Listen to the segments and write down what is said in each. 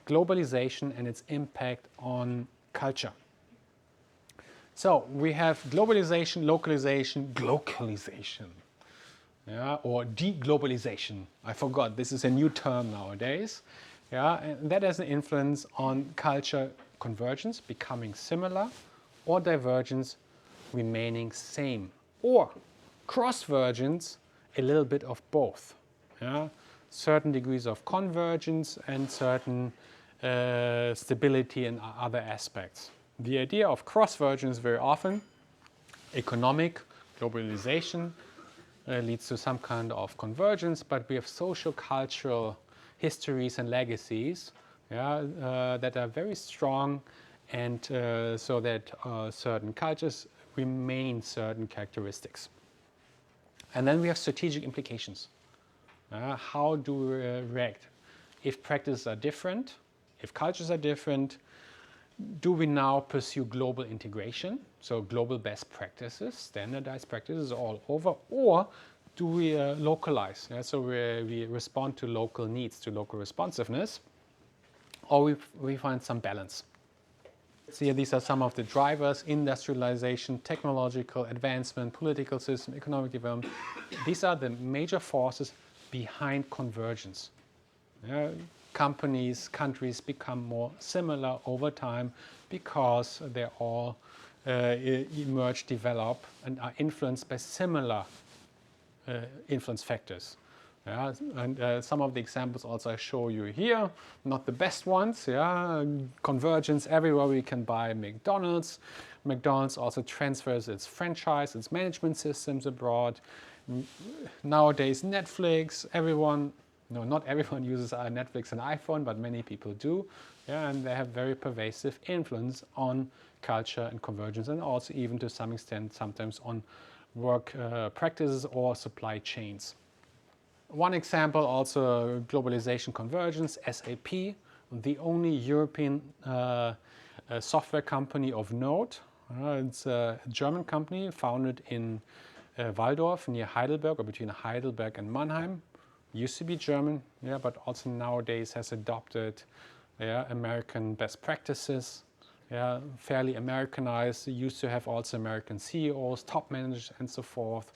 globalization and its impact on culture. So we have globalization, localization, glocalization, yeah, or deglobalization. I forgot, this is a new term nowadays. Yeah, and that has an influence on culture convergence, becoming similar, or divergence, remaining same, or crossvergence, a little bit of both. Yeah? Certain degrees of convergence and certain stability in other aspects. The idea of crossvergence very often, economic globalization leads to some kind of convergence, but we have social, cultural histories and legacies, yeah, that are very strong, and so that certain cultures remain certain characteristics. And then we have strategic implications. How do we react? If practices are different, if cultures are different, do we now pursue global integration, so global best practices, standardized practices all over, or do we localize? Yeah? So we respond to local needs, to local responsiveness, or we find some balance. So here, these are some of the drivers: industrialization, technological advancement, political system, economic development. These are the major forces behind convergence. Yeah? Companies, countries become more similar over time because they all emerge, develop, and are influenced by similar influence factors. Yeah, and some of the examples also I show you here, not the best ones. Yeah, convergence everywhere. We can buy McDonald's. McDonald's also transfers its franchise, its management systems abroad. Nowadays, Netflix. Everyone, no, not everyone uses Netflix and iPhone, but many people do. Yeah, and they have very pervasive influence on culture and convergence, and also even to some extent sometimes on work practices or supply chains. One example also, globalization convergence, SAP, the only European software company of note. It's a German company founded in Walldorf near Heidelberg, or between Heidelberg and Mannheim. Used to be German, yeah, but also nowadays has adopted American best practices. Yeah, fairly Americanized. They used to have also American CEOs, top managers, and so forth.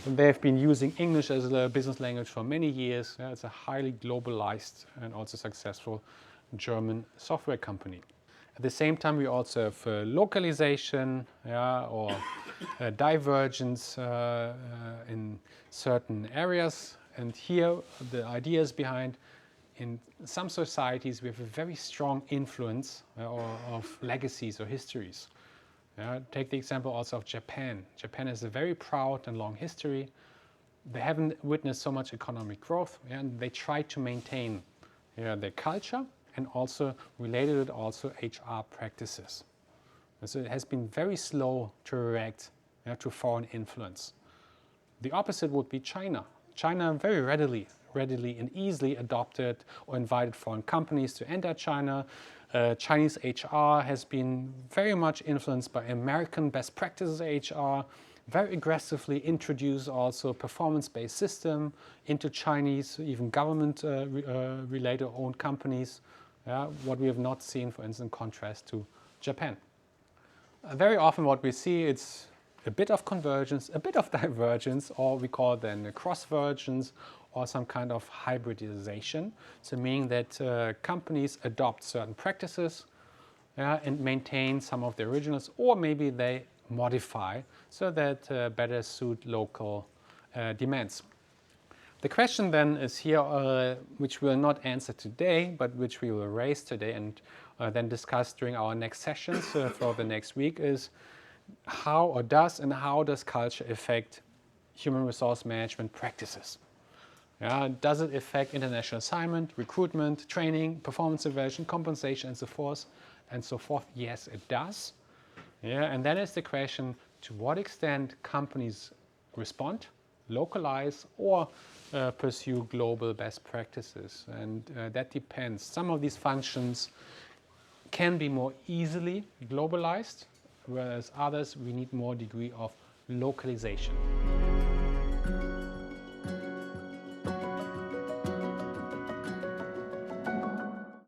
And they've been using English as a business language for many years. Yeah, it's a highly globalized and also successful German software company. At the same time, we also have localization, yeah, or divergence in certain areas. And here, the ideas behind, in some societies, we have a very strong influence of legacies or histories. Take the example also of Japan. Japan has a very proud and long history. They haven't witnessed so much economic growth, and they try to maintain their culture, and also related to also HR practices. And so it has been very slow to react to foreign influence. The opposite would be China. China very readily and easily adopted or invited foreign companies to enter China. Chinese HR has been very much influenced by American best practices HR, very aggressively introduced also performance-based system into Chinese, even government-related owned companies, what we have not seen, for instance, in contrast to Japan. Very often what we see, it's a bit of convergence, a bit of divergence, or we call it then cross-vergence, or some kind of hybridization. So meaning that companies adopt certain practices and maintain some of the originals, or maybe they modify so that better suit local demands. The question then is here, which we will not answer today, but which we will raise today and then discuss during our next sessions for the next week, is how does culture affect human resource management practices? Does it affect international assignment, recruitment, training, performance evaluation, compensation, and so forth? Yes, it does. And then is the question, to what extent companies respond, localize, or pursue global best practices? And that depends. Some of these functions can be more easily globalized, whereas others we need more degree of localization.